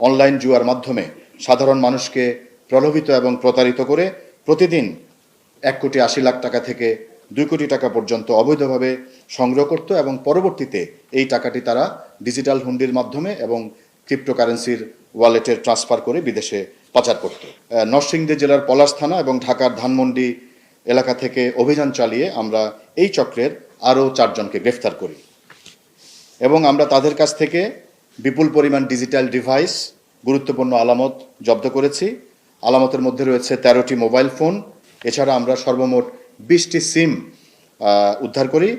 Online জুয়ার মাধ্যমে সাধারণ মানুষকে প্রলোভিত এবং প্রতারিত করে প্রতিদিন 1,80,00,000 টাকা থেকে 2 কোটি টাকা পর্যন্ত অবৈধভাবে সংগ্রহ করত এবং পরবর্তীতে এই টাকাটি তারা ডিজিটাল হুন্ডির মাধ্যমে এবং ক্রিপ্টোকারেন্সির ওয়ালেটে ট্রান্সফার করে বিদেশে পাচার করত। নরসিংদী জেলার পলাশ থানা এবং ঢাকার ধানমন্ডি এলাকা থেকে অভিযান চালিয়ে আমরা এই চক্রের আরও 4 জনকে গ্রেফতার করি এবং আমরা তাদের কাছ থেকে বিপুল পরিমাণ ডিজিটাল ডিভাইস, গুরুত্বপূর্ণ আলামত জব্দ করেছি। আলামতের মধ্যে রয়েছে 13টি মোবাইল ফোন। এছাড়া আমরা সর্বমোট 20টি সিম উদ্ধার করি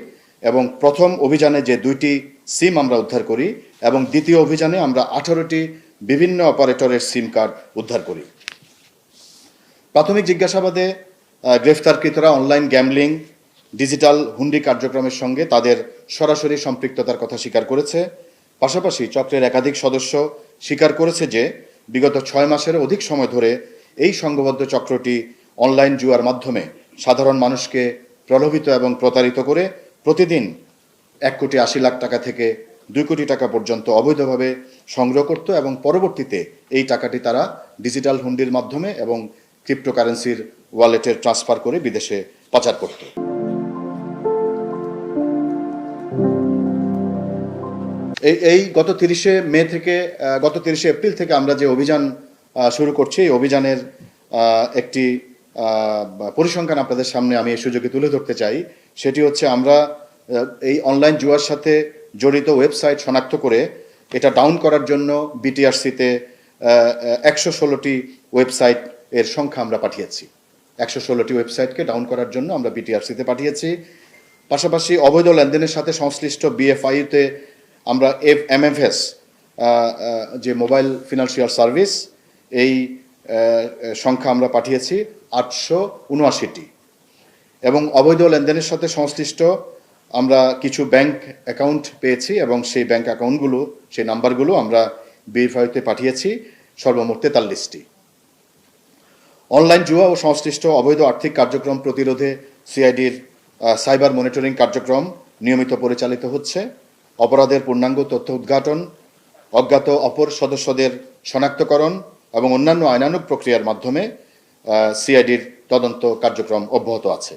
এবং প্রথম অভিযানে যে 2টি সিম আমরা উদ্ধার করি এবং দ্বিতীয় অভিযানে আমরা 18টি বিভিন্ন অপারেটরের সিম কার্ড উদ্ধার করি। প্রাথমিক জিজ্ঞাসাবাদে গ্রেফতারকৃতরা অনলাইন গ্যামলিং, ডিজিটাল হুন্ডি কার্যক্রমের সঙ্গে তাদের সরাসরি সম্পৃক্ততার কথা স্বীকার করেছে। পাশাপাশি চক্রের একাধিক সদস্য স্বীকার করেছে যে বিগত 6 মাসের অধিক সময় ধরে এই সংঘবদ্ধ চক্রটি অনলাইন জুয়ার মাধ্যমে সাধারণ মানুষকে প্রলোভিত এবং প্রতারিত করে প্রতিদিন 1,80,00,000 টাকা থেকে 2 কোটি টাকা পর্যন্ত অবৈধভাবে সংগ্রহ করত এবং পরবর্তীতে এই টাকাটি তারা ডিজিটাল হুন্ডির মাধ্যমে এবং ক্রিপ্টোকারেন্সির ওয়ালেটে ট্রান্সফার করে বিদেশে পাচার করত। এই গত 30শে মে থেকে গত 30শে এপ্রিল থেকে আমরা যে অভিযান শুরু করছি, এই অভিযানের একটি পরিসংখ্যান আপনাদের সামনে আমি এই সুযোগে তুলে ধরতে চাই। সেটি হচ্ছে আমরা এই অনলাইন জুয়ার সাথে জড়িত ওয়েবসাইট শনাক্ত করে এটা ডাউন করার জন্য বিটিআরসিতে 116টি ওয়েবসাইট এর সংখ্যা আমরা পাঠিয়েছি। 116টি ওয়েবসাইটকে ডাউন করার জন্য আমরা বিটিআরসিতে পাঠিয়েছি। পাশাপাশি অবৈধ লেনদেনের সাথে সংশ্লিষ্ট বিএফআইতে আমরা এমএফএস যে মোবাইল ফিনান্সিয়াল সার্ভিস, এই সংখ্যা আমরা পাঠিয়েছি 879টি এবং অবৈধ লেনদেনের সাথে সংশ্লিষ্ট আমরা কিছু ব্যাংক অ্যাকাউন্ট পেয়েছি এবং সেই ব্যাংক অ্যাকাউন্টগুলো, সেই নাম্বারগুলো আমরা বিএফআইতে পাঠিয়েছি সর্বমোট 43টি। অনলাইন জুয়া ও সংশ্লিষ্ট অবৈধ আর্থিক কার্যক্রম প্রতিরোধে সিআইডির সাইবার মনিটরিং কার্যক্রম নিয়মিত পরিচালিত হচ্ছে। অপরাধের পূর্ণাঙ্গ তথ্য উদ্ঘাটন, অজ্ঞাত অপর সদস্যদের শনাক্তকরণ এবং অন্যান্য আইনানুগ প্রক্রিয়ার মাধ্যমে সিআইডির তদন্ত কার্যক্রম অব্যাহত আছে।